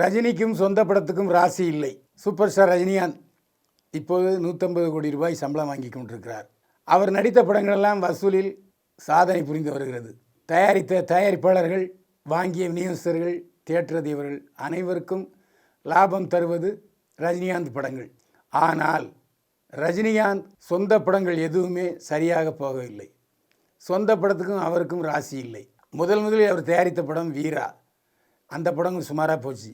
ரஜினிக்கும் சொந்த படத்துக்கும் ராசி இல்லை. சூப்பர் ஸ்டார் ரஜினிகாந்த் இப்போது 150 கோடி ரூபாய் சம்பளம் வாங்கி கொண்டிருக்கிறார். அவர் நடித்த படங்களெல்லாம் வசூலில் சாதனை புரிந்து வருகிறது. தயாரித்த தயாரிப்பாளர்கள், வாங்கிய விநியோகஸ்தர்கள், தியேட்டர் அதிபர்கள் அனைவருக்கும் லாபம் தருவது ரஜினிகாந்த் படங்கள். ஆனால் ரஜினிகாந்த் சொந்த படங்கள் எதுவுமே சரியாக போகவில்லை. சொந்த படத்துக்கும் அவருக்கும் ராசி இல்லை. முதலில் அவர் தயாரித்த படம் வீரா, அந்த படம் சுமாராக போச்சு.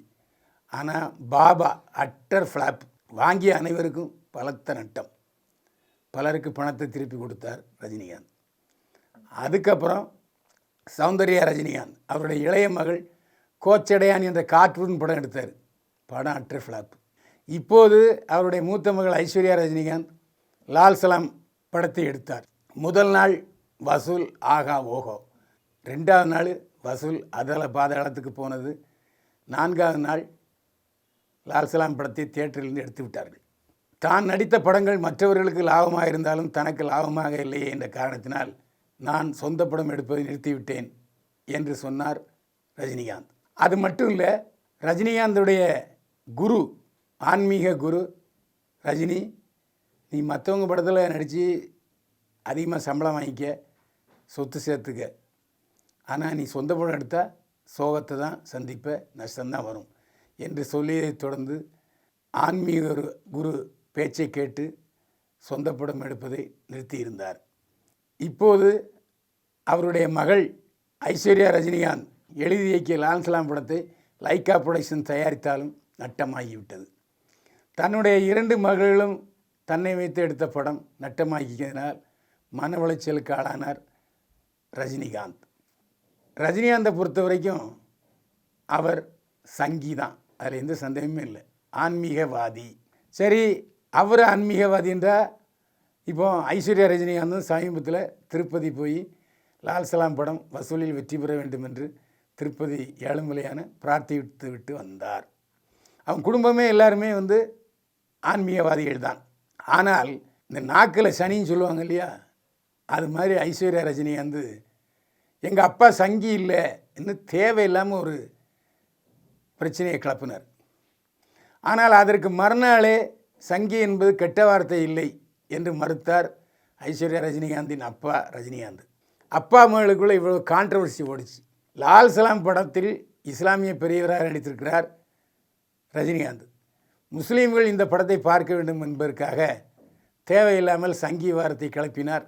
ஆனால் பாபா அட்டர் ஃப்ளாப், வாங்கிய அனைவருக்கும் பலத்த நட்டம். பலருக்கு பணத்தை திருப்பி கொடுத்தார் ரஜினிகாந்த். அதுக்கப்புறம் சௌந்தர்யா ரஜினிகாந்த் அவருடைய இளைய மகள் கோச்சடையான் என்ற கார்ட்டூன் படம் எடுத்தார். படம் அட்டர் ஃப்ளாப். இப்போது அவருடைய மூத்த மகள் ஐஸ்வர்யா ரஜினிகாந்த் லால் சலாம் படத்தை எடுத்தார். முதல் நாள் வசூல் ஆகா ஓஹோ, 2வது நாள் வசூல் அதல பாதாளத்துக்கு போனது. 4வது நாள் லால் சலாம் படத்தை தியேட்டரிலிருந்து எடுத்து விட்டார்கள். தான் நடித்த படங்கள் மற்றவர்களுக்கு லாபமாக இருந்தாலும் தனக்கு லாபமாக இல்லையே என்ற காரணத்தினால் நான் சொந்த படம் எடுப்பதை நிறுத்திவிட்டேன் என்று சொன்னார் ரஜினிகாந்த். அது மட்டும் இல்லை, ரஜினிகாந்துடைய குரு, ஆன்மீக குரு ரஜினி, நீ மற்றவங்க படத்தில் நடித்து அதிகமாக சம்பளம் வாங்கிக்க, சொத்து சேர்த்துக்க, ஆனால் நீ சொந்த படம் எடுத்தால் சோகத்தை தான் சந்திப்ப, நஷ்டம்தான் வரும் என்று சொல்லியதை தொடர்ந்து ஆன்மீக குரு பேச்சை கேட்டு சொந்த படம் எடுப்பதை நிறுத்தியிருந்தார். இப்போது அவருடைய மகள் ஐஸ்வர்யா ரஜினிகாந்த் எழுதி இயக்கிய லால் சலாம் படத்தை லைக்கா புரொடக்ஷன் தயாரித்தாலும் நட்டமாகிவிட்டது. தன்னுடைய 2 மகளும் தன்னை வைத்து எடுத்த படம் நட்டமாகியதனால் மன உளைச்சலுக்கு ஆளானார் ரஜினிகாந்த். ரஜினிகாந்தை பொறுத்த வரைக்கும் அவர் சங்கீதான், அதில் எந்த சந்தேகமே இல்லை. ஆன்மீகவாதி. சரி, அவர் ஆன்மீகவாதி என்றால் இப்போ ஐஸ்வர்யா ரஜினிகாந்தும் சமீபத்தில் திருப்பதி போய் லால் சலாம் படம் வசூலில் வெற்றி பெற வேண்டும் என்று திருப்பதி ஏழுமலையான பிரார்த்தித்து விட்டு வந்தார். அவங்க குடும்பமே எல்லாருமே ஆன்மீகவாதிகள் தான். ஆனால் இந்த நாக்கில் சனின்னு சொல்லுவாங்க இல்லையா, அது மாதிரி ஐஸ்வர்யா ரஜினிகாந்த் எங்கள் அப்பா சங்கி இல்லை இன்னும் தேவையில்லாமல் ஒரு பிரச்சனையை கிளப்பினார். ஆனால் அதற்கு மறுநாளே சங்கி என்பது கெட்ட வார்த்தை இல்லை என்று மறுத்தார் ஐஸ்வர்யா ரஜினிகாந்தின் அப்பா ரஜினிகாந்த். அப்பா மகளுக்குள்ளே இவ்வளோ கான்ட்ரவர்சி ஓடிச்சு. லால் சலாம் படத்தில் இஸ்லாமிய பெரியவராக நடித்திருக்கிறார் ரஜினிகாந்த். முஸ்லீம்கள் இந்த படத்தை பார்க்க வேண்டும் என்பதற்காக தேவையில்லாமல் சங்கி வாரத்தை கிளப்பினார்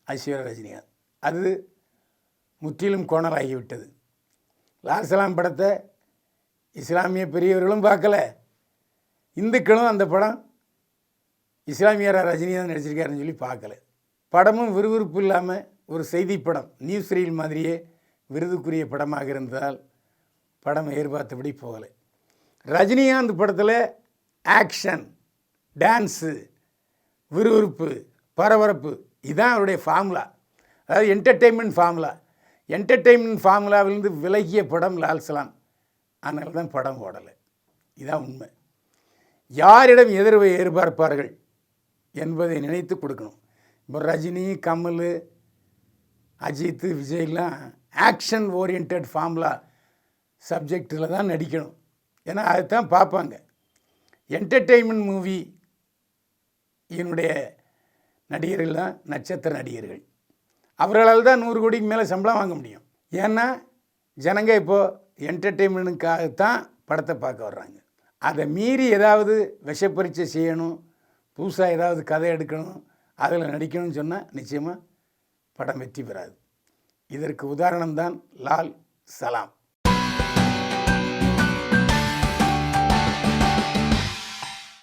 ஐஸ்வர்யா ரஜினிகாந்த். அது முற்றிலும் கோணலாகிவிட்டது. லால் சலாம் படத்தை இஸ்லாமிய பெரியவர்களும் பார்க்கல, இந்துக்களும் அந்த படம் இஸ்லாமியராக ரஜினிகாந்த் நடிச்சிருக்காருன்னு சொல்லி பார்க்கல. படமும் விறுவிறுப்பு இல்லாமல் ஒரு செய்தி படம், நியூஸ் ரீல் மாதிரியே விருதுக்குரிய படமாக இருந்ததால் படம் எதிர்பார்த்தபடி போகலை. ரஜினிகாந்த் படத்தில் ஆக்ஷன், டான்ஸு, விறுவிறுப்பு, பரபரப்பு, இதுதான் அவருடைய ஃபார்முலா. அதாவது என்டர்டெயின்மெண்ட் ஃபார்முலா. என்டர்டெயின்மெண்ட் ஃபார்முலாவிலிருந்து விலகிய படம் லால் சலாம். அதனால தான் படம் ஓடலை. இதுதான் உண்மை. யாரிடம் எதிர்வை எதிர்பார்ப்பார்கள் என்பதை நினைத்து கொடுக்கணும். இப்போ ரஜினி, கமல், அஜித், விஜய்லாம் ஆக்ஷன் ஓரியன்ட் ஃபார்முலா சப்ஜெக்டில் தான் நடிக்கணும். ஏன்னா அதுதான் பார்ப்பாங்க. என்டர்டெயின்மெண்ட் மூவி என்னுடைய நடிகர்கள் தான் நட்சத்திர நடிகர்கள். அவர்களால் தான் 100 கோடிக்கு மேலே சம்பளம் வாங்க முடியும். ஏன்னா ஜனங்க இப்போது என்டர்டெயின்மெண்ட்டுக்காகத்தான் படத்தை பார்க்க வர்றாங்க. அதை மீறி ஏதாவது விஷப்பரீட்சை செய்யணும், புதுசாக ஏதாவது கதை எடுக்கணும், அதில் நடிக்கணும்னு சொன்னால் நிச்சயமாக படம் வெற்றி பெறாது. இதற்கு உதாரணம்தான் லால் சலாம்.